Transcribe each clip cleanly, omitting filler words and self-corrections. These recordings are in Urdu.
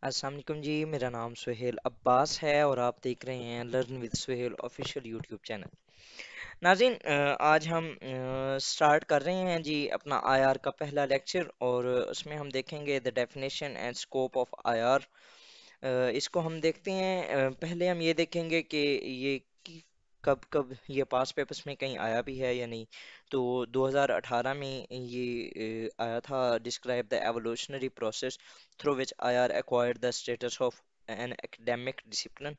السلام علیکم جی، میرا نام سہیل عباس ہے اور آپ دیکھ رہے ہیں learn with Sohail official YouTube channel. ناظرین، آج ہم سٹارٹ کر رہے ہیں جی اپنا آئی آر کا پہلا لیکچر، اور اس میں ہم دیکھیں گے the definition and scope of I R. اس کو ہم دیکھتے ہیں، پہلے ہم یہ دیکھیں گے کہ یہ کب کب یہ پاس پیپرز میں کہیں آیا بھی ہے یا نہیں۔ تو 2018 میں یہ آیا تھا، describe the evolutionary process through which IR acquired the status of an academic discipline۔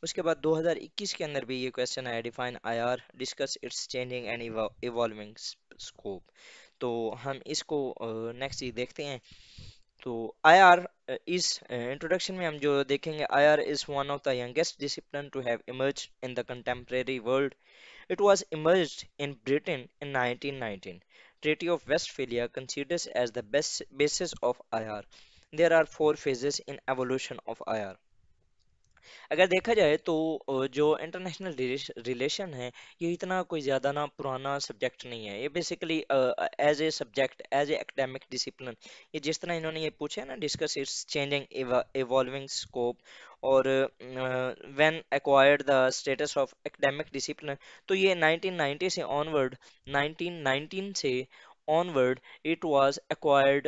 اس کے بعد 2021 کے اندر بھی یہ کویسچن آیا، define I R, discuss its changing and evolving scope. تو ہم اس کو نیکسٹ یہ دیکھتے ہیں۔ تو آئی آر از انٹروڈکشن میں ہم جو دیکھیں گے، I R is one of the youngest discipline to have emerge in the contemporary world. It was emerged in Britain in 1919. Treaty of Westphalia considers as the best basis of IR. There are four phases in evolution of IR۔ اگر دیکھا جائے تو جو انٹرنیشنل ریلیشن ہے، یہ اتنا کوئی زیادہ نہ پرانا سبجیکٹ نہیں ہے۔ یہ basically as a subject, as a academic discipline, یہ جس طرح انہوں نے یہ پوچھا ہے نا، discuss its changing evolving scope, اور when acquired the status of academic discipline, تو یہ 1990 سے آن ورڈ، 1919 سے onward it was acquired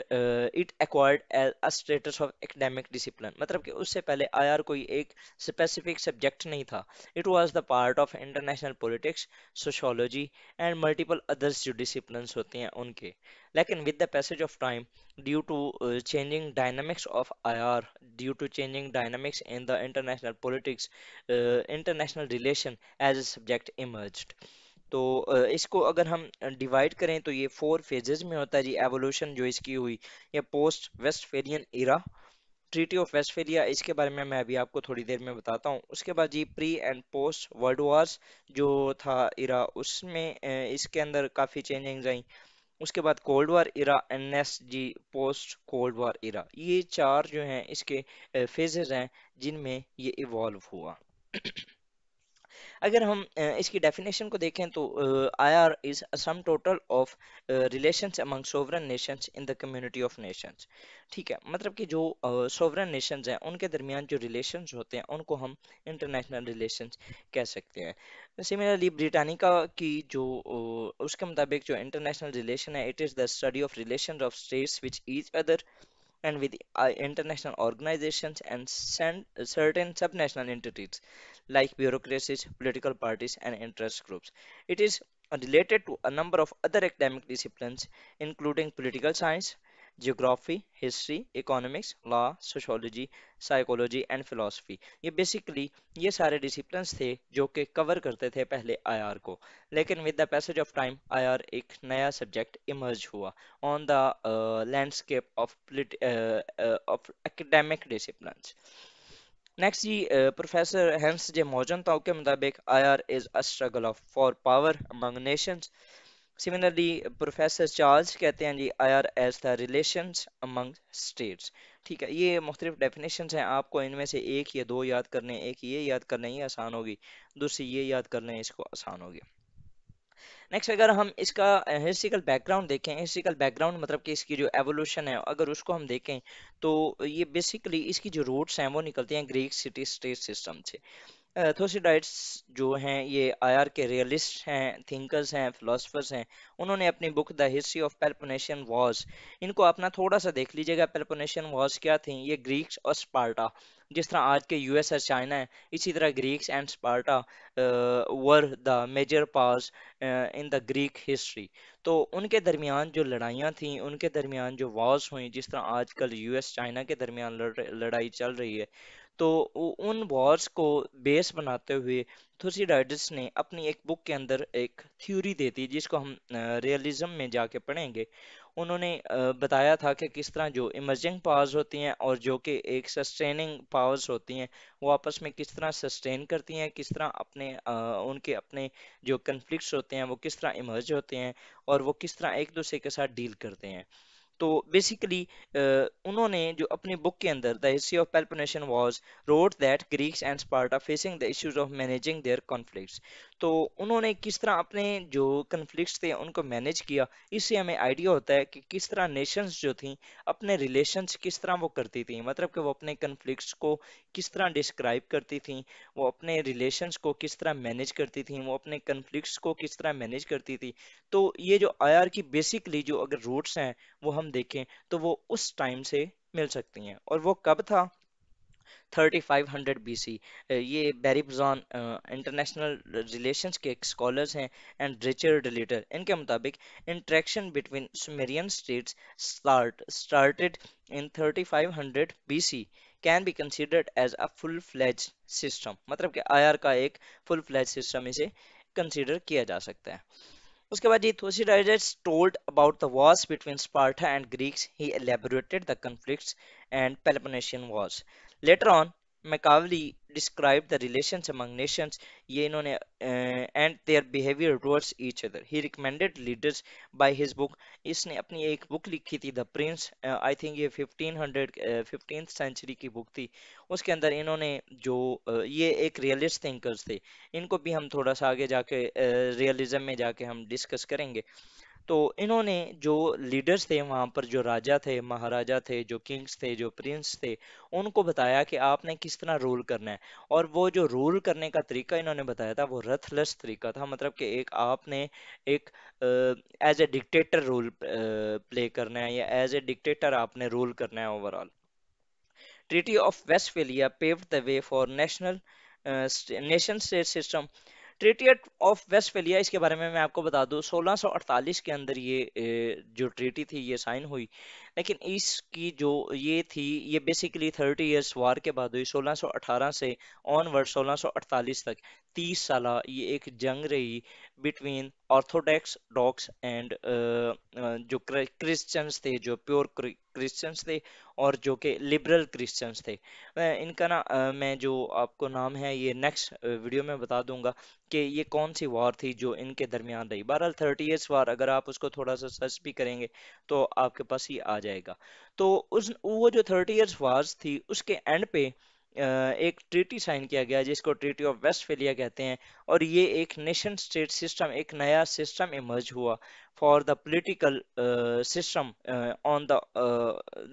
it acquired as a status of academic discipline۔ مطلب کہ اس سے پہلے آئی آر کوئی ایک اسپیسیفک سبجیکٹ نہیں تھا۔ It was the part of international politics, sociology and multiple others جو ڈسپلنس ہوتے ہیں ان کے۔ لیکن with the passage of time, due to changing dynamics of I R, due to changing dynamics in the international politics, international relation as a subject emerged. تو اس کو اگر ہم ڈیوائڈ کریں تو یہ فور فیزز میں ہوتا ہے جی، ایوولوشن جو اس کی ہوئی، یا post Westphalian era, treaty of Westphalia, اس کے بارے میں ابھی آپ کو تھوڑی دیر میں بتاتا ہوں۔ اس کے بعد جی pre and post world wars جو تھا ایرا، اس میں اس کے اندر کافی چینجنگز آئیں۔ اس کے بعد cold war era and next جی پوسٹ کولڈ وار ایرا۔ یہ چار جو ہیں اس کے فیزز ہیں جن میں یہ ایوالو ہوا۔ اگر ہم اس کی ڈیفینیشن کو دیکھیں تو آئی R is sum total of relations Umang sovereign nations in the community of nations. ٹھیک ہے، مطلب کہ جو سوورن نیشنز ہیں ان کے درمیان جو ریلیشنز ہوتے ہیں ان کو ہم انٹرنیشنل ریلیشنز کہہ سکتے ہیں۔ سملرلی بریٹانیکا کی جو اس کے مطابق جو انٹرنیشنل ریلیشن ہے، it is the study of relations of states which each other and with international organizations and certain subnational entities like bureaucracies, political parties, and interest groups. It is related to a number of other academic disciplines, including political science, geography, history, economics, law, sociology, psychology, and philosophy۔ یہ بیسیکلی یہ سارے ڈسپلنس تھے جو کہ کور کرتے تھے پہلے آئی آر کو، لیکن with the passage of time I R ایک نیا سبجیکٹ ایمرج ہوا on the landscape of academic disciplines۔ Next جی پروفیسر ہینس جے موجنتاؤ کے مطابق I R is a struggle of for power among nations۔ Similarly professor Charles کہتے ہیں جی I R as the relations among states. ٹھیک ہے، یہ مختلف ڈیفینیشنز ہیں، آپ کو ان میں سے ایک یا دو یاد کرنے، ایک یہ یاد کرنا یہ آسان ہوگی، دوسری یہ یاد کرنا اس کو آسان ہوگی۔ نیکسٹ اگر ہم اس کا ہسٹریکل بیک گراؤنڈ دیکھیں، ہسٹریکل بیک گراؤنڈ مطلب کہ اس کی جو ایوولوشن ہے اگر اس کو ہم دیکھیں تو یہ بیسیکلی اس کی جو روٹس ہیں وہ نکلتے ہیں گریک سٹی اسٹیٹ سسٹم سے۔ تھوسیڈائٹس جو ہیں یہ آئی آر کے ریئلسٹ ہیں، تھنکرز ہیں، فلاسفرز ہیں۔ انہوں نے اپنی بک دا ہسٹری آف پیلپونیشین وارز، ان کو اپنا تھوڑا سا دیکھ لیجیے گا۔ پیلپونیشین وارز کیا تھیں؟ یہ گریکس اور اسپارٹا، جس طرح آج کے یو ایس اور چائنا ہے، اسی طرح Greeks and Sparta were the major powers in the Greek history. تو ان کے درمیان جو لڑائیاں تھیں، ان کے درمیان جو وارز ہوئیں، جس طرح آج کل یو ایس چائنا کے درمیان لڑائی چل رہی ہے، تو ان وارز کو بیس بناتے ہوئے تھوسیڈائڈس نے اپنی ایک بک کے اندر ایک تھیوری دیتی جس کو ہم ریئلزم میں جا کے پڑھیں گے۔ انہوں نے بتایا تھا کہ کس طرح جو ایمرجنگ پاورز ہوتی ہیں اور جو کہ ایک سسٹیننگ پاورز ہوتی ہیں وہ آپس میں کس طرح سسٹین کرتی ہیں، کس طرح اپنے ان کے اپنے جو کنفلکٹس ہوتے ہیں وہ کس طرح ایمرج ہوتے ہیں، اور وہ کس طرح ایک دوسرے کے ساتھ ڈیل کرتے ہیں۔ تو بیسیکلی انہوں نے جو اپنی بک کے اندر the history of Peloponnesian was wrote that Greeks and Sparta facing the issues of managing their conflicts. تو انہوں نے کس طرح اپنے جو کنفلکٹس تھے ان کو مینیج کیا، اس سے ہمیں آئیڈیا ہوتا ہے کہ کس طرح نیشنز جو تھیں اپنے ریلیشنز کس طرح وہ کرتی تھیں، مطلب کہ وہ اپنے کنفلکٹس کو کس طرح ڈسکرائب کرتی تھیں، وہ اپنے ریلیشنز کو کس طرح مینیج کرتی تھیں، وہ اپنے کنفلکٹس کو کس طرح مینیج کرتی تھی. تو یہ جو آئی آر کی بیسکلی جو اگر روٹس ہیں وہ ہم دیکھیں تو وہ اس ٹائم سے مل سکتی ہیں. اور وہ کب تھا؟ 3500 بی سی. یہ بیری بزان انٹرنیشنل ریلیشنز کے ایک اسکالرز ہیں، اینڈ ریچرڈ لیٹر، ان کے مطابق interaction between Sumerian states started in 3500 B C can be considered as a full-fledged system. مطلب کہ آئی آر کا ایک فل فلیج سسٹم اسے کنسیڈر کیا جا سکتا ہے. اس کے بعد یہ Thucydides told about the wars between Sparta and Greeks. He elaborated the conflicts and Peloponnesian Wars. Later on, Machiavelli described the relations among nations یہ انہوں نے and their behavior towards each other. He recommended leaders by his book. اس نے اپنی ایک بک لکھی تھی The Prince. I think یہ 15th century کی بک تھی. اس کے اندر انہوں نے جو یہ ایک ریئلسٹ تھنکرز تھے، ان کو بھی ہم تھوڑا سا آگے جا کے ریئلزم میں جا کے ہم ڈسکس کریں گے. تو انہوں نے جو لیڈرز تھے وہاں پر، جو راجا تھے، مہاراجا تھے، جو کنگز تھے، جو پرنس تھے، ان کو بتایا کہ آپ نے کس طرح رول کرنا ہے. اور وہ جو رول کرنے کا طریقہ انہوں نے بتایا تھا وہ رتھ لس طریقہ تھا، مطلب کہ ایک آپ نے ایک as a dictator role play کرنا ہے، یا ایز اے ڈکٹیٹر آپ نے رول کرنا ہے overall. Treaty of Westphalia paved the way for nation state system. Treaty of Westphalia, اس کے بارے میں آپ کو بتا دوں 1648 کے اندر یہ جو ٹریٹی تھی یہ سائن ہوئی. لیکن اس کی جو یہ تھی، یہ بیسیکلی 30 ایئرس وار کے بعد ہوئی. 1618 سے آن ورڈ 1648 تک 30 سالہ یہ ایک جنگ رہی بٹوین آرتھوڈاکس ڈاکس اینڈ جو کرسچنس تھے، جو پیور کرسچنس تھے، اور جو کہ لبرل کرسچنس تھے. ان کا نا میں جو آپ کو نام ہے یہ نیکسٹ ویڈیو میں بتا دوں گا کہ یہ کون سی وار تھی جو ان کے درمیان رہی. بہرحال 30 ایئرس وار اگر آپ اس کو تھوڑا سا سرچ بھی کریں گے تو آپ کے پاس ہی آ جائے گا. تو وہ جو 30 ایئرس وارز تھی اس کے اینڈ پہ ایک ٹریٹی سائن کیا گیا جس کو ٹریٹی آف ویسٹ فیلیا کہتے ہیں. اور یہ ایک نیشن اسٹیٹ سسٹم، ایک نیا سسٹم ایمرج ہوا for the political system on the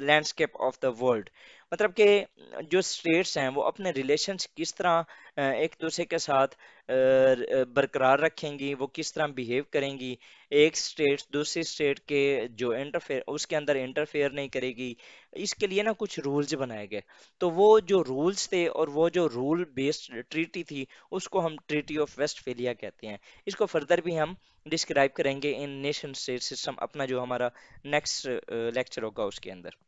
landscape of the world. مطلب کہ جو اسٹیٹس ہیں وہ اپنے ریلیشنز کس طرح ایک دوسرے کے ساتھ برقرار رکھیں گی، وہ کس طرح بیہیو کریں گی. ایک اسٹیٹ دوسری اسٹیٹ کے جو انٹرفیئر اس کے اندر انٹرفیئر نہیں کرے گی، اس کے لیے نا کچھ رولز بنائے گئے. تو وہ جو رولز تھے اور وہ جو رول بیسڈ ٹریٹی تھی اس کو ہم ٹریٹی آف ویسٹ فیلیا کہتے ہیں. اس کو فردر بھی ہم ڈسکرائب کریں گے ان نیشن اسٹیٹ سسٹم، اپنا جو ہمارا نیکسٹ لیکچر ہوگا اس کے اندر.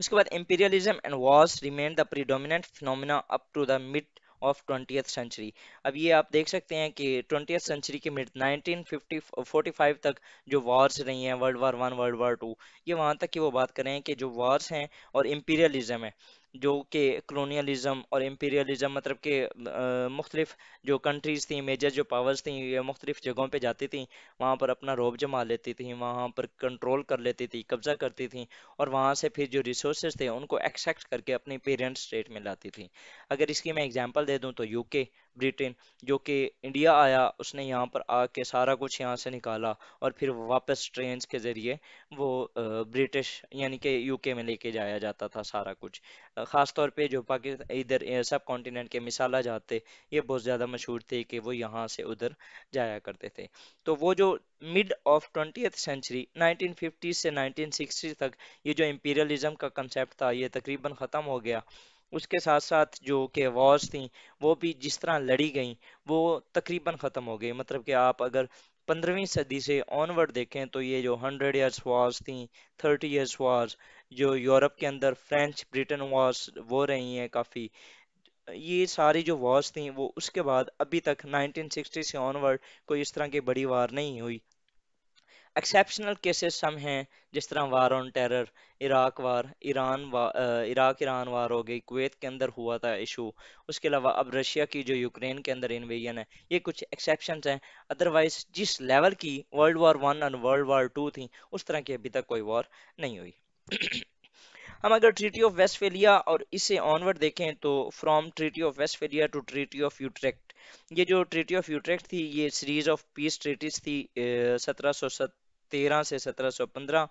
اس کے بعد imperialism and wars remained the predominant phenomena up to the mid of 20th century. اب یہ آپ دیکھ سکتے ہیں کہ 20th century کے mid 1945 تک جو وارز رہی ہیں، world war one, world war two, یہ وہاں تک کی وہ بات کریں کہ جو وارز ہیں اور امپیریلزم ہے، جو کہ کلونیلزم اور امپیریلزم مطلب کہ مختلف جو کنٹریز تھیں، میجر جو پاورز تھیں، یہ مختلف جگہوں پہ جاتی تھیں، وہاں پر اپنا روب جما لیتی تھیں، وہاں پر کنٹرول کر لیتی تھی، قبضہ کرتی تھیں، اور وہاں سے پھر جو ریسورسز تھے ان کو ایکسٹریکٹ کر کے اپنی پیرنٹ اسٹیٹ میں لاتی تھیں. اگر اس کی میں اگزامپل دے دوں تو یو کے، برٹن، جو کہ انڈیا آیا اس نے یہاں پر آ کے سارا کچھ یہاں سے نکالا اور پھر واپس ٹرینز کے ذریعے وہ برٹش یعنی کہ یو کے میں لے کے جایا جاتا تھا سارا کچھ. خاص طور پہ جو پاکستان ادھر سب کانٹیننٹ کے مثالہ جاتے، یہ بہت زیادہ مشہور تھے کہ وہ یہاں سے ادھر جایا کرتے تھے. تو وہ جو مڈ آف 20th سینچری 1950 سے 1960 تک یہ جو امپیریلزم کا کنسیپٹ تھا یہ تقریباً ختم ہو گیا. اس کے ساتھ ساتھ جو کہ وارز تھیں وہ بھی جس طرح لڑی گئیں وہ تقریباً ختم ہو گئی. مطلب کہ آپ اگر 15ویں صدی سے آن ورڈ دیکھیں تو یہ جو 100 ایئرس وارز تھیں، 30 ایئرس وارز، جو یورپ کے اندر فرینچ برٹن وارز وہ رہی ہیں کافی، یہ ساری جو وارز تھیں وہ اس کے بعد ابھی تک 1960 سے آن ورڈ کوئی اس طرح کی بڑی وار نہیں ہوئی. ایکسیپشنل کیسز ہم ہیں، جس طرح وار آن ٹیرر، عراق وار، عراق ایران وار ہو گئی، کویت کے اندر ہوا تھا ایشو، اس کے علاوہ اب رشیا کی جو یوکرین کے اندر انویژن ہے، یہ کچھ ایکسیپشنز ہیں۔ ادروائز جس لیول کی ورلڈ وار ون اور ورلڈ وار ٹو تھیں، اس طرح کی ابھی تک کوئی وار نہیں ہوئی۔ ہم اگر ٹریٹی آف ویسٹ فیلیا اور اس سے آنورڈ دیکھیں تو from treaty of Westphalia to treaty of Utrecht, یہ جو ٹریٹی آف یوٹریکٹ تھی یہ سیریز آف پیس ٹریٹیز تھی 1713 سے 1715۔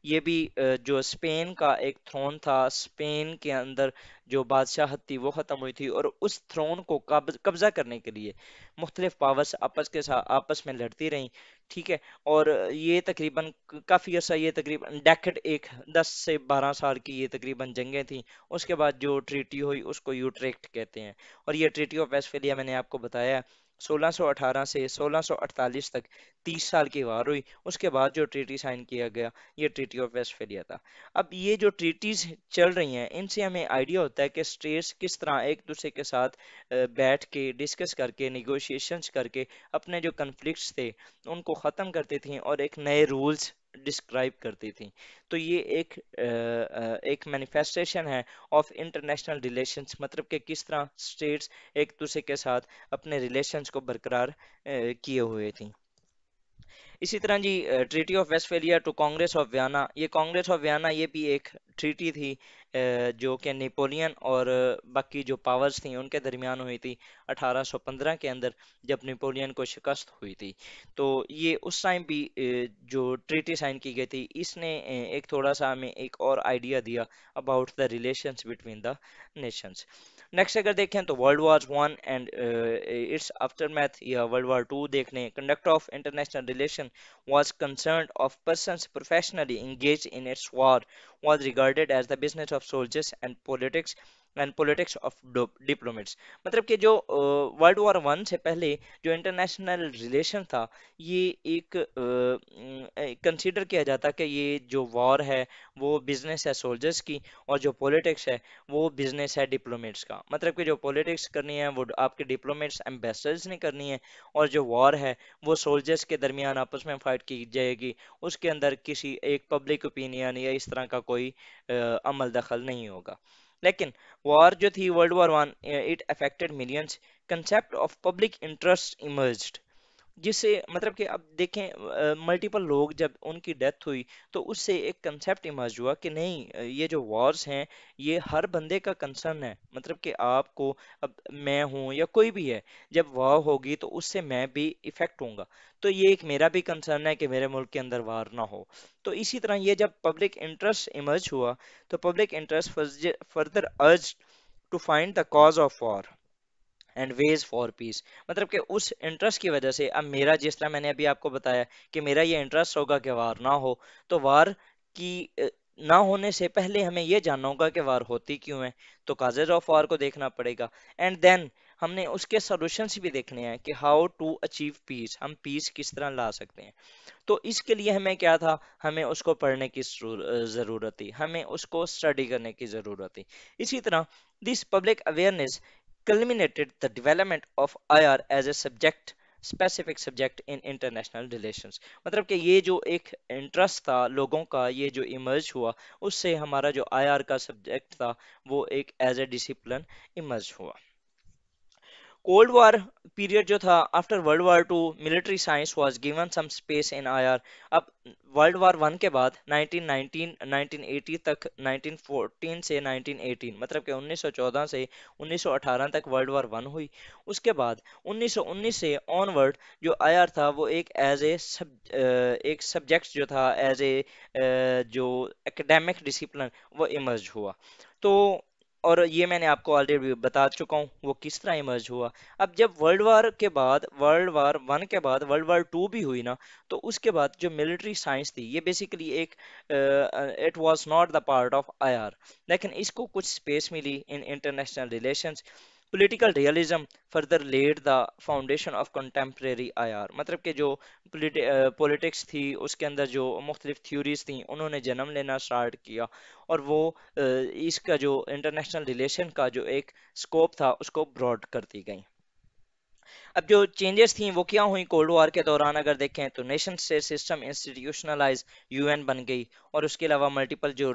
یہ بھی جو اسپین کا ایک تھرون تھا، اسپین کے اندر جو بادشاہت تھی وہ ختم ہوئی تھی، اور اس تھرون کو قبضہ کرنے کے لیے مختلف پاورز آپس میں لڑتی رہیں، ٹھیک ہے۔ اور یہ تقریباً کافی عرصہ، یہ تقریباً ڈیکڈ، ایک 10 سے 12 سال کی یہ تقریباً جنگیں تھیں۔ اس کے بعد جو ٹریٹی ہوئی اس کو یوٹریکٹ کہتے ہیں، اور یہ ٹریٹی آف ویسٹ فیلیا میں نے آپ کو بتایا 1618 سے 1648 تک 30 سال کی وار ہوئی۔ اس کے بعد جو ٹریٹی سائن کیا گیا یہ ٹریٹی آف ویسٹ فیلیا تھا۔ اب یہ جو ٹریٹیز چل رہی ہیں ان سے ہمیں آئیڈیا ہوتا ہے کہ اسٹیٹس کس طرح ایک دوسرے کے ساتھ بیٹھ کے ڈسکس کر کے نیگوشیشنز کر کے اپنے جو کنفلکٹس تھے ان کو ختم کرتی تھیں اور ایک نئے رولز ڈسکرائب کرتی تھیں۔ تو یہ ایک مینیفیسٹیشن ہے آف انٹرنیشنل ریلیشنز، مطلب کہ کس طرح اسٹیٹس ایک دوسرے کے ساتھ اپنے ریلیشنز کو برقرار کیے ہوئے تھیں۔ اسی طرح جی treaty of Westphalia to Congress of Vienna, یہ کانگریس آف ویانا یہ بھی ایک ٹریٹی تھی جو کہ نیپولین اور باقی جو پاورز تھیں ان کے درمیان ہوئی تھی 1815 کے اندر، جب نیپولین کو شکست ہوئی تھی۔ تو یہ اس ٹائم بھی جو ٹریٹی سائن کی گئی تھی اس نے ایک تھوڑا سا ہمیں ایک اور آئیڈیا دیا about the relations between the nations. Next اگر دیکھیں تو world war one and its aftermath یا ورلڈ وار ٹو دیکھ لیں، conduct of international relation was concerned of persons professionally engaged in its war was regarded as the business of soldiers and politics of diplomats۔ مطلب کہ جو ورلڈ وار ون سے پہلے جو انٹرنیشنل ریلیشن تھا یہ ایک کنسیڈر کیا جاتا کہ یہ جو وار ہے وہ بزنس ہے سولجرز کی، اور جو پولیٹکس ہے وہ بزنس ہے ڈپلومیٹس کا۔ مطلب کہ جو پولیٹکس کرنی ہے وہ آپ کے ڈپلومیٹس ایمبیسڈرز نے کرنی ہے، اور جو وار ہے وہ سولجرز کے درمیان آپس میں فائٹ کی جائے گی، اس کے اندر کسی ایک پبلک اوپینین یا اس طرح کا کوئی عمل دخل نہیں ہوگا۔ لیکن وار جو تھی world war one it affected millions, concept of public interest emerged, جس سے مطلب کہ اب دیکھیں ملٹیپل لوگ جب ان کی ڈیتھ ہوئی تو اس سے ایک کنسیپٹ ایمرج ہوا کہ نہیں یہ جو وارز ہیں یہ ہر بندے کا کنسرن ہے، مطلب کہ آپ کو، اب میں ہوں یا کوئی بھی ہے، جب وار ہوگی تو اس سے میں بھی افیکٹ ہوں گا، تو یہ ایک میرا بھی کنسرن ہے کہ میرے ملک کے اندر وار نہ ہو۔ تو اسی طرح یہ جب پبلک انٹرسٹ ایمرج ہوا تو public interest further urge to find the cause of war and ways for peace, مطلب کہ اس انٹرسٹ کی وجہ سے اب میرا، جس طرح میں نے ابھی آپ کو بتایا کہ میرا یہ انٹرسٹ ہوگا کہ وار نہ ہو، تو وار کی نہ ہونے سے پہلے ہمیں یہ جاننا ہوگا کہ وار ہوتی کیوں ہے، تو کازز آف وار کو دیکھنا پڑے گا، اینڈ دین ہم نے اس کے سولوشنس بھی دیکھنے ہیں کہ ہاؤ ٹو اچیو پیس، ہم پیس کس طرح لا سکتے ہیں۔ تو اس کے لیے ہمیں کیا تھا، ہمیں اس کو پڑھنے کی ضرورت تھی، ہمیں اس کو اسٹڈی کرنے کی ضرورت تھی۔ اسی طرح this public awareness culminated the development of IR as a subject specific subject in international relations۔ مطلب کہ یہ جو ایک انٹرسٹ تھا لوگوں کا، یہ جو ایمرج ہوا، اس سے ہمارا جو آئی آر کا سبجیکٹ تھا وہ ایک ایز اے ڈسپلن ایمرج ہوا۔ کولڈ وار پیریڈ جو تھا after world war two military science was given some space in I R. اب ورلڈ وار ون کے بعد 1980 تک، 1914 سے 1918 مطلب کہ 1914 سے 1918 تک ورلڈ وار ون ہوئی۔ اس کے بعد 1919 سے آن ورڈ جو آئی آر تھا وہ ایک سبجیکٹ جو تھا ایز اے جو اکیڈیمک ڈسپلن وہ ایمرج ہوا۔ تو اور یہ میں نے آپ کو آلریڈی بتا چکا ہوں وہ کس طرح ایمرج ہوا۔ اب جب ورلڈ وار کے بعد، ورلڈ وار ون کے بعد ورلڈ وار ٹو بھی ہوئی نا، تو اس کے بعد جو ملٹری سائنس تھی یہ بیسیکلی ایک it was not the part of I are, لیکن اس کو کچھ اسپیس ملی in international relations. Political realism further lead the foundation of contemporary I R, مطلب کہ جو پولیٹکس تھی اس کے اندر جو مختلف تھیوریز تھیں انہوں نے جنم لینا سٹارٹ کیا، اور وہ اس کا جو انٹرنیشنل ریلیشن کا جو ایک سکوپ تھا اس کو براڈ کرتی گئیں۔ اب جو چینجز تھیں وہ کیا ہوئیں کولڈ وار کے دوران اگر دیکھیں تو nation state system institutionalise U N بن گئی، اور اس کے علاوہ ملٹیپل جو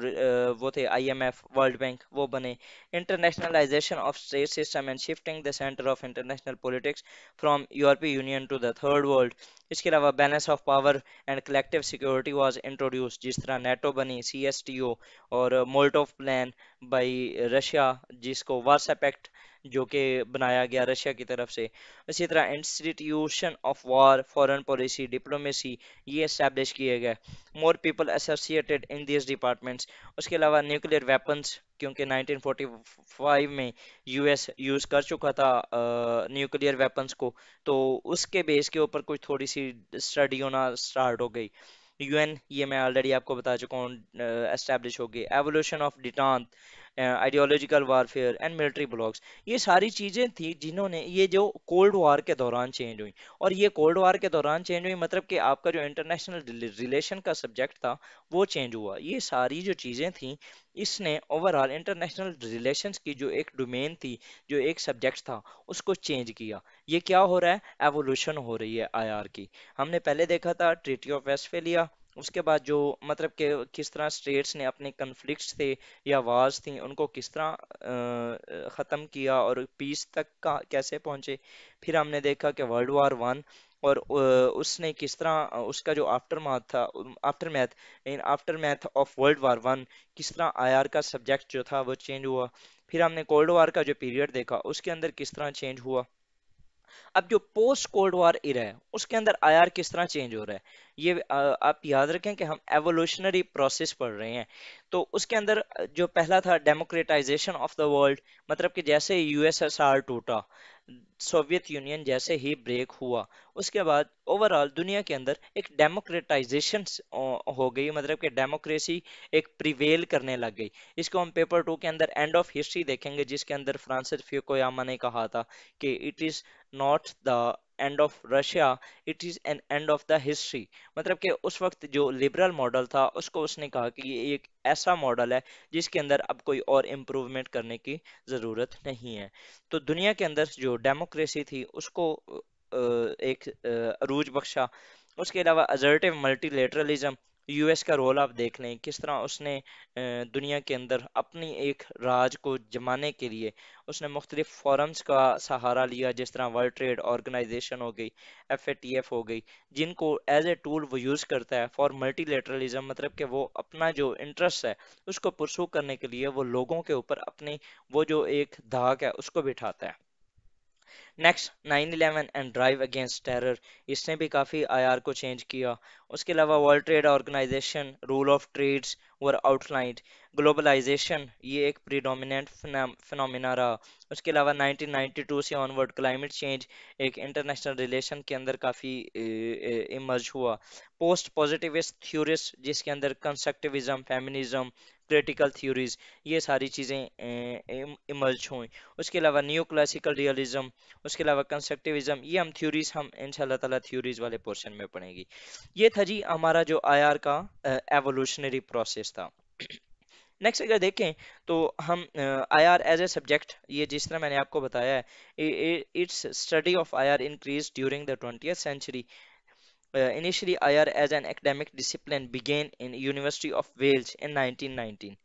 وہ تھے I M F World Bank وہ بنے، internationalisation of state system and shifting the centre of international politics from European Union to the third world, اس کے علاوہ balance of power and collective security was introduce, جس طرح نیٹو بنی، سی ایس ٹی او اور مولٹوف پلان بائی رشیا جس کو وارسا پیکٹ جو کہ بنایا گیا رشیا کی طرف سے، اسی طرح institution of war foreign policy diplomacy یہ اسٹیبلش کیے گئے، more people associated in these departments, اس کے علاوہ نیوکلیر ویپنس کیونکہ 1945 میں یو ایس یوز کر چکا تھا نیوکلیر ویپنس کو، تو اس کے بیس کے اوپر کچھ تھوڑی سی اسٹڈی ہونا سٹارٹ ہو گئی، یو این یہ میں آلریڈی آپ کو بتا چکا ہوں اسٹیبلش ہو گئی، evolution of detente ideological warfare and military blocs, یہ ساری چیزیں تھیں جنہوں نے یہ جو کولڈ وار کے دوران چینج ہوئی، اور یہ کولڈ وار کے دوران چینج ہوئی مطلب کہ آپ کا جو انٹرنیشنل ریلیشن کا سبجیکٹ تھا وہ چینج ہوا، یہ ساری جو چیزیں تھیں اس نے اوور آل انٹرنیشنل ریلیشنز کی جو ایک ڈومین تھی، جو ایک سبجیکٹ تھا اس کو چینج کیا، یہ کیا ہو رہا ہے ایوولوشن ہو رہی ہے آئی آر کی، ہم نے پہلے دیکھا تھا ٹریٹی آف ویسٹفیلیا، اس کے بعد جو مطلب کہ کس طرح اسٹیٹس نے اپنے کنفلکٹس تھے یا وارز تھیں ان کو کس طرح ختم کیا اور پیس تک کا کیسے پہنچے، پھر ہم نے دیکھا کہ ورلڈ وار ون اور اس نے کس طرح اس کا جو آفٹر ماتھ تھا، aftermath in aftermath of world war one کس طرح آئی آر کا سبجیکٹ جو تھا وہ چینج ہوا، پھر ہم نے کولڈ وار کا جو پیریڈ دیکھا اس کے اندر کس طرح چینج ہوا، اب جو پوسٹ کولڈ وار ایرا ہے اس کے اندر آئی آر کس طرح چینج ہو رہا ہے، یہ آپ یاد رکھیں کہ ہم ایوولوشنری پروسیس پڑھ رہے ہیں، تو اس کے اندر جو پہلا تھا ڈیموکریٹائزیشن آف دا ورلڈ، مطلب کہ جیسے یو ایس ایس آر ٹوٹا، سوویت یونین جیسے ہی بریک ہوا، اس کے بعد اوور آل دنیا کے اندر ایک ڈیموکریٹائزیشن ہو گئی، مطلب کہ ڈیموکریسی ایک پریویل کرنے لگ گئی، اس کو ہم پیپر ٹو کے اندر اینڈ آف ہسٹری دیکھیں گے جس کے اندر فرانسس فیوکویاما نے کہا تھا کہ it is not the end of Russia, it is an end of the history، مطلب کہ اس وقت جو لبرل ماڈل تھا اس کو اس نے کہا کہ یہ ایک ایسا ماڈل ہے جس کے اندر اب کوئی اور امپروومنٹ کرنے کی ضرورت نہیں ہے، تو دنیا کے اندر جو ڈیموکریسی تھی اس کو ایک عروج بخشا، اس کے علاوہ ازرٹیو ملٹی لیٹرلزم، یو ایس کا رول آپ دیکھ لیں کس طرح اس نے دنیا کے اندر اپنی ایک راج کو جمانے کے لیے اس نے مختلف فورمز کا سہارا لیا، جس طرح ورلڈ ٹریڈ آرگنائزیشن ہو گئی، ایف اے ٹی ایف ہو گئی، جن کو ایز اے ٹول وہ یوز کرتا ہے فار ملٹی لیٹرلزم، مطلب کہ وہ اپنا جو انٹرسٹ ہے اس کو پرسو کرنے کے لیے وہ لوگوں کے اوپر اپنی وہ جو ایک دھاک ہے اس کو بٹھاتا ہے۔ Next 9/11 and drive against terror, اس نے بھی کافی آئی آر کو چینج کیا، اس کے علاوہ world trade organisation rule of trades were outlined, globalisation یہ ایک پریڈومیننٹ فنومینا رہا، اس کے علاوہ 1992 سے آنورڈ کلائمیٹ چینج ایک انٹرنیشنل ریلیشن کے اندر کافی ایمرج ہوا، پوسٹ پوزیٹیوسٹ تھیوریز جس کے اندر کنسٹرکٹیوزم، فیمنزم، کریٹیکل تھیوریز یہ ساری چیزیں ایمرج ہوئیں، اس کے علاوہ نیو کلاسیکل ریئلزم، اس کے علاوہ کنسٹرکٹیوزم، یہ ہم تھیوریز ہم انشاءاللہ تعالیٰ تھیوریز والے پورشن میں پڑھیں گی، یہ تھا جی ہمارا جو آئی آر کا ایوولوشنری پروسیس تھا۔ نیکسٹ اگر دیکھیں تو ہم I R as a subject یہ جس طرح میں نے آپ کو بتایا ہے its study of I R increase during the 20th century. Initially, IR as an academic discipline began in University of Wales in 1919.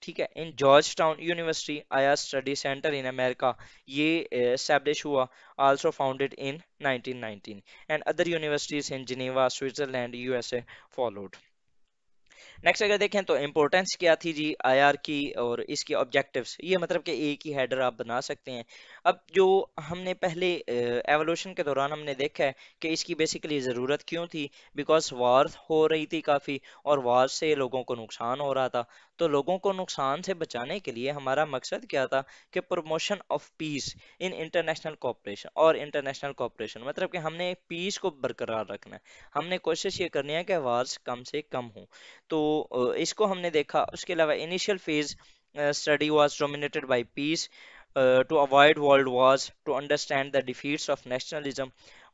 ٹھیک ہے، in Georgetown university I R study centre in America یہ اسٹیبلش ہوا، also founded in 1919 and other universities in Geneva Switzerland U S A followed. Next اگر دیکھیں تو امپورٹنس کیا تھی جی آئی آر کی اور اس کی آبجیکٹیوز، یہ مطلب کہ ایک ہی ہیڈر آپ بنا سکتے ہیں، اب جو ہم نے پہلے ایوولوشن کے دوران ہم نے دیکھا ہے کہ اس کی بیسیکلی ضرورت کیوں تھی، بیکاز وار ہو رہی تھی کافی اور وار سے لوگوں کو نقصان ہو رہا تھا، تو لوگوں کو نقصان سے بچانے کے لیے ہمارا مقصد کیا تھا کہ promotion of peace in international cooperation, اور انٹرنیشنل کوپریشن مطلب کہ ہم نے پیس کو برقرار رکھنا ہے، ہم نے کوشش یہ کرنی ہے کہ وارز کم سے کم ہوں، تو اس کو ہم نے دیکھا، اس کے علاوہ initial phase study was dominated by peace to avoid world wars to understand the defeats of nationalism,